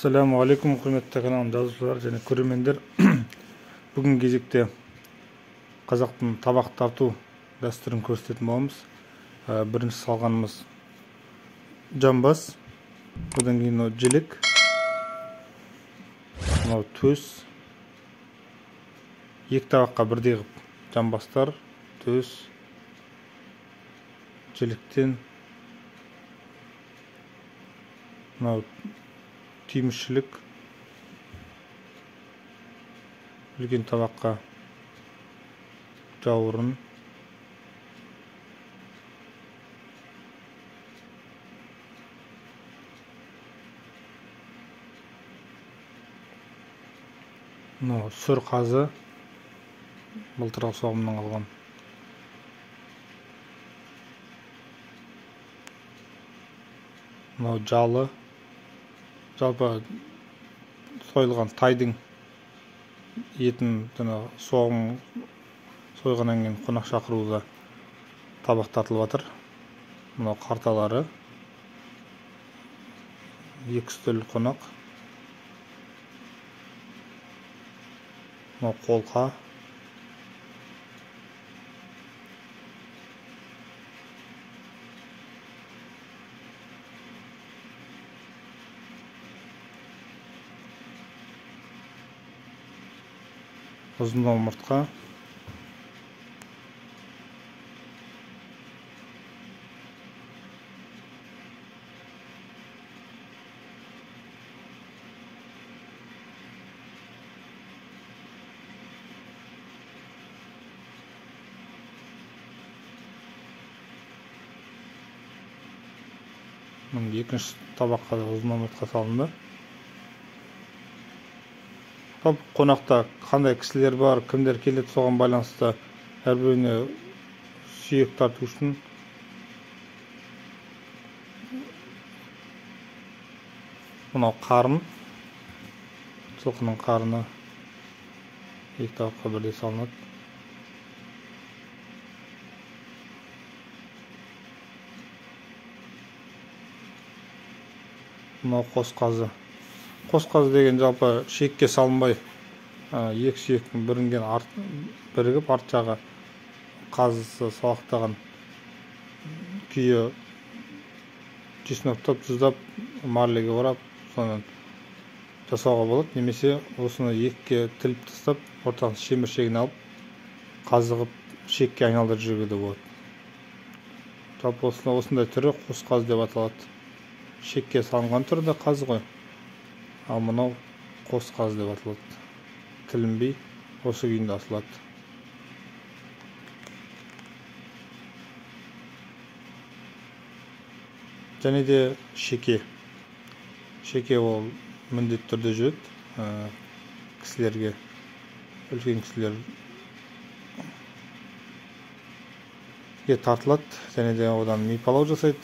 Assalamu alaikum, құрметті каналым жазушылар және көрермендер. Бүгін кезекте қазақтың табақ тарту дәстүрін көрсететін боламыз. Бірінші салғанымыз жамбас, одан кейін желек, төс. Екі табаққа бірдей қылып жамбастар, төс, желектен түймішілік, үлкен табаққа жауырын, сүр қазы, былтырғы соғымнан қалған. Жалы, жалпы сойылған тайдың етін соғым сойғаннан кейін қонақ шақыруға табақ тартылып жатыр. Мынау қарталары, екі үстел қонақ, мынау қолқа, ұзын омыртқа, екінші табаққа да ұзын омыртқа салынды. Қонақта қандай кісілер бар, кімдер келеді, соған байланысты әрбіріне сүйек тарту үшін мынау қарын, жылқының қарыны екі табаққа бірдей салынады. Мынау қос қазы. Қос қазы деген жалпы шекке салынбай, екі сүйектің бірігіп арт жағы қазысы салақтаған күйі жүзін тұздап, марлеге орап, сонымен жасауға болады. Немесе осыны екіге тіліп тастап, ортасын шеміршегін алып, қазығып шекке айналдырып жүруге де болады. Жалпы осындай түрі қос қазы деп аталады. Шекке салынған түрі де қазы ғой. Ал мынау қос қазы деп аталады. Тілінбей, осы күйінде асылады. Және де шеке. Шеке ол міндетті түрде жүреді. Кісілерге, үлкен кісілерге тартылады. Және де одан мипалау жасайды.